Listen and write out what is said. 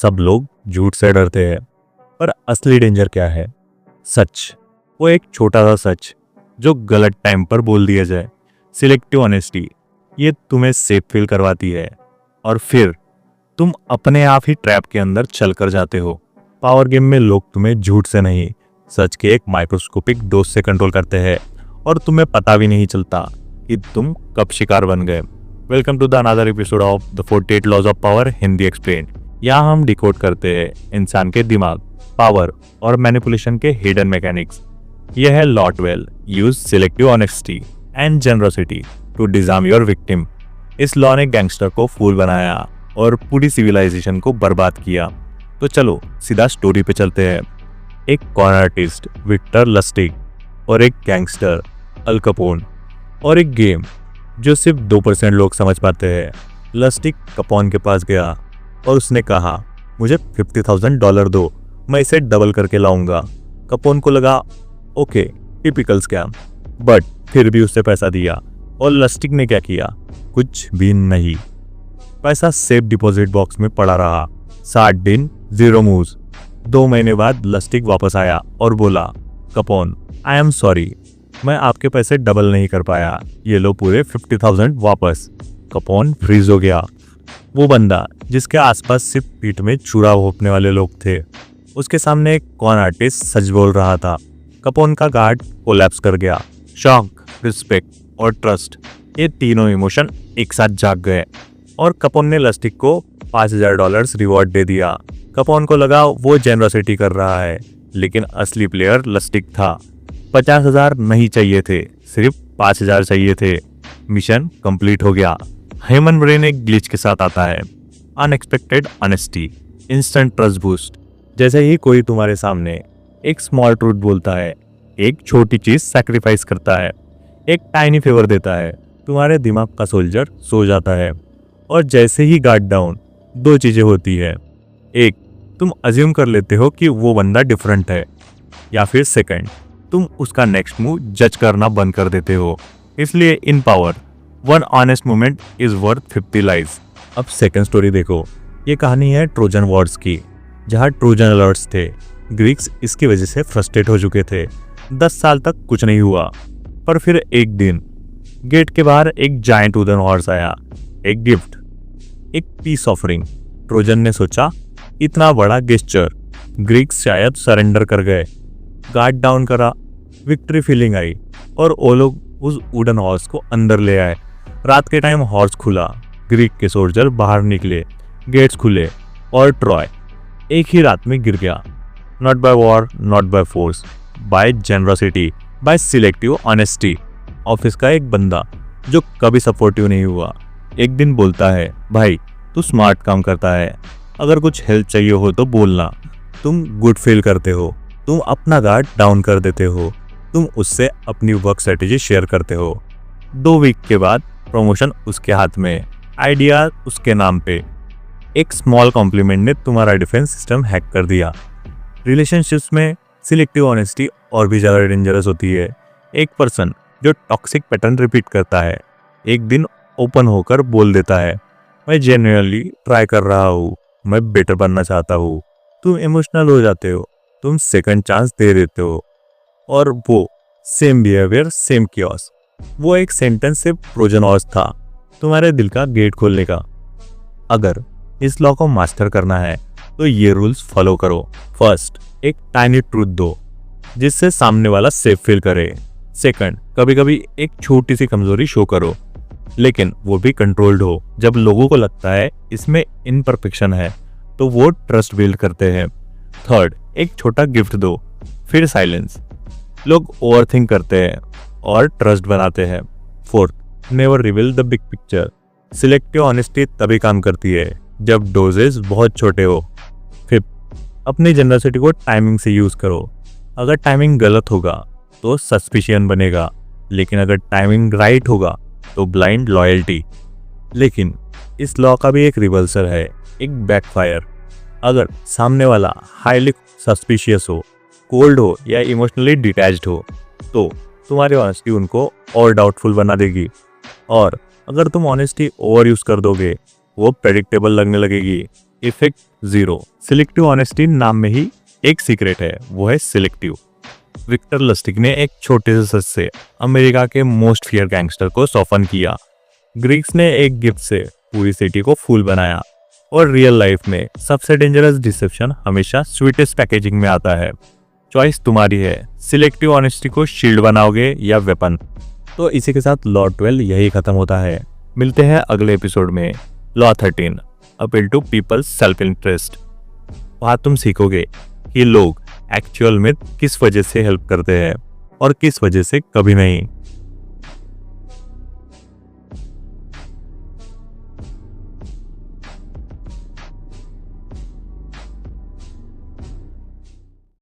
सब लोग झूठ से डरते हैं, पर असली डेंजर क्या है? सच। वो एक छोटा सा सच जो गलत टाइम पर बोल दिया जाए। सिलेक्टिव ऑनेस्टी, ये तुम्हें सेफ फील करवाती है और फिर तुम अपने आप ही ट्रैप के अंदर चल कर जाते हो। पावर गेम में लोग तुम्हें झूठ से नहीं, सच के एक माइक्रोस्कोपिक डोज से कंट्रोल करते हैं और तुम्हें पता भी नहीं चलता कि तुम कब शिकार बन गए। Welcome to the another episode of the 48 laws of power Hindi explain. यहाँ हम डिकोड करते हैं इंसान के दिमाग, पावर और मैनिपुलेशन के हिडन मैकेनिक्स। यह है law 12, use selective honesty and generosity to disarm your victim. इस लॉ ने गैंगस्टर को फूल बनाया और पूरी सिविलाइजेशन को बर्बाद किया। तो चलो सीधा स्टोरी पे चलते हैं। एक कॉन आर्टिस्ट विक्टर लस्टिग और एक गैंगस्टर अल कैपोन, और एक गेम जो सिर्फ 2% लोग समझ पाते हैं। लस्टिग कैपोन के पास गया और उसने कहा, मुझे $50,000 दो, मैं इसे डबल करके लाऊंगा। कैपोन को लगा ओके, टिपिकल स्कैम, बट फिर भी उससे पैसा दिया। और लस्टिग ने क्या किया? कुछ भी नहीं। पैसा सेफ डिपॉजिट बॉक्स में पड़ा रहा। 60 दिन 0 मूव्स। 2 महीने बाद लस्टिग वापस आया और बोला, कैपोन आई एम सॉरी, मैं आपके पैसे डबल नहीं कर पाया, ये लो पूरे 50,000 वापस। कैपोन फ्रीज हो गया। वो बंदा जिसके आसपास सिर्फ पीठ में चूड़ा घोंपने वाले लोग थे, उसके सामने एक कॉन आर्टिस्ट सच बोल रहा था। कैपोन का गार्ड कोलैप्स कर गया। शॉक, रिस्पेक्ट और ट्रस्ट, ये तीनों इमोशन एक साथ जाग गए और कैपोन ने लस्टिग को $5,000 रिवॉर्ड दे दिया। कैपोन को लगा वो जेनरसिटी कर रहा है, लेकिन असली प्लेयर लस्टिग था। 50,000 नहीं चाहिए थे, सिर्फ 5,000 चाहिए थे। मिशन कंप्लीट हो गया। ह्यूमन ब्रेन एक ग्लिच के साथ आता है। Unexpected honesty, instant trust boost. जैसे ही कोई तुम्हारे सामने एक स्मॉल ट्रूथ बोलता है, एक छोटी चीज सैक्रिफाइस करता है, एक टाइनी फेवर देता है, तुम्हारे दिमाग का सोल्जर सो जाता है। और जैसे ही गार्ड डाउन, 2 चीजें होती है। एक, तुम अज्यूम कर लेते हो कि वो बंदा डिफरेंट है, या फिर सेकंड, तुम उसका नेक्स्ट मूव जज करना बंद कर देते हो। इसलिए in power, 1 honest moment is worth 50 lives. अब सेकंड स्टोरी देखो। ये कहानी है ट्रोजन वॉर्स की, जहाँ ट्रोजन अलर्ट्स थे। ग्रीक्स इसकी वजह से फ्रस्ट्रेट हो चुके थे। 10 साल तक कुछ नहीं हुआ, पर फिर एक दिन गेट के बाहर एक जायंट वुडन हॉर्स आया। एक गिफ्ट, एक पीस ऑफरिंग। ट्रोजन ने सोचा, इतना बड़ा गेस्चर, ग्रीक्स शायद सरेंडर कर गए। गार्ड डाउन करा, विक्ट्री फीलिंग आई और वो लोग उस वुडन हॉर्स को अंदर ले आए। रात के टाइम हॉर्स खुला, ग्रीक के सोल्जर बाहर निकले, गेट्स खुले और ट्रॉय एक ही रात में गिर गया। Not by war, not by force, by generosity, by selective honesty. Office का एक बंदा जो कभी सपोर्टिव नहीं हुआ, एक दिन बोलता है, भाई तू स्मार्ट काम करता है, अगर कुछ हेल्प चाहिए हो तो बोलना। तुम गुड फील करते हो, तुम अपना गार्ड डाउन कर देते हो, तुम उससे अपनी वर्क स्ट्रेटेजी शेयर करते हो। 2 वीक के बाद प्रमोशन उसके हाथ में, आइडिया उसके नाम पे। एक स्मॉल कॉम्प्लीमेंट ने तुम्हारा डिफेंस सिस्टम हैक कर दिया। रिलेशनशिप्स में सिलेक्टिव ऑनेस्टी और भी ज़्यादा डेंजरस होती है। एक पर्सन जो टॉक्सिक पैटर्न रिपीट करता है, एक दिन ओपन होकर बोल देता है, मैं जेन्युइनली ट्राई कर रहा हूँ, मैं बेटर बनना चाहता हूँ। तुम इमोशनल हो जाते हो, तुम सेकंड चांस दे देते हो, और वो सेम बिहेवियर, सेम कियोस। वो एक सेंटेंस से ट्रोजन हॉर्स था, तुम्हारे दिल का गेट खोलने का। अगर इस लॉ को मास्टर करना है तो ये रूल्स फॉलो करो। फर्स्ट, एक टाइनी ट्रूथ दो जिससे सामने वाला सेफ फील करे। सेकंड, कभी कभी एक छोटी सी कमजोरी शो करो, लेकिन वो भी कंट्रोल्ड हो। जब लोगों को लगता है इसमें इम्परफेक्शन है तो वो ट्रस्ट बिल्ड करते हैं। थर्ड, एक छोटा गिफ्ट दो, फिर साइलेंस। लोग ओवरथिंक करते हैं और ट्रस्ट बनाते हैं। Fourth, never reveal the big picture. Selective honesty तभी काम करती है जब डोजेस बहुत छोटे हो। फिफ्थ, अपनी जनरसिटी को टाइमिंग से यूज करो। अगर टाइमिंग गलत होगा तो सस्पिशियन बनेगा, लेकिन अगर टाइमिंग राइट होगा तो ब्लाइंड लॉयल्टी। लेकिन इस लॉ का भी एक रिवर्सल है, एक बैकफायर। अगर सामने वाला हाईली सस्पिशियस हो, कोल्ड हो या इमोशनली डिटैच्ड हो, तो तुम्हारी ऑनेस्टी उनको और डाउटफुल बना देगी। और अगर तुम ऑनेस्टी ओवर यूज कर दोगे, वो प्रेडिक्टेबल लगने लगेगी। इफेक्ट 0। सिलेक्टिव ऑनेस्टी नाम में ही एक सीक्रेट है, वो है सिलेक्टिव। विक्टर लस्टिग ने एक छोटे से सच से अमेरिका के मोस्ट फियर गैंगस्टर को सॉफन किया। ग्रीक्स ने एक गिफ्ट से पूरी सिटी को फूल बनाया। और रियल लाइफ में सबसे डेंजरस डिसेप्शन हमेशा स्वीटेस्ट पैकेजिंग में आता है। चॉइस तुम्हारी है, सिलेक्टिव ऑनेस्टी को शील्ड बनाओगे या वेपन। तो इसी के साथ लॉ 12 यही खत्म होता है। मिलते हैं अगले एपिसोड में law 13 appeal to people's self interest. वहां तुम सीखोगे कि लोग एक्चुअल में किस वजह से हेल्प करते हैं और किस वजह से कभी नहीं।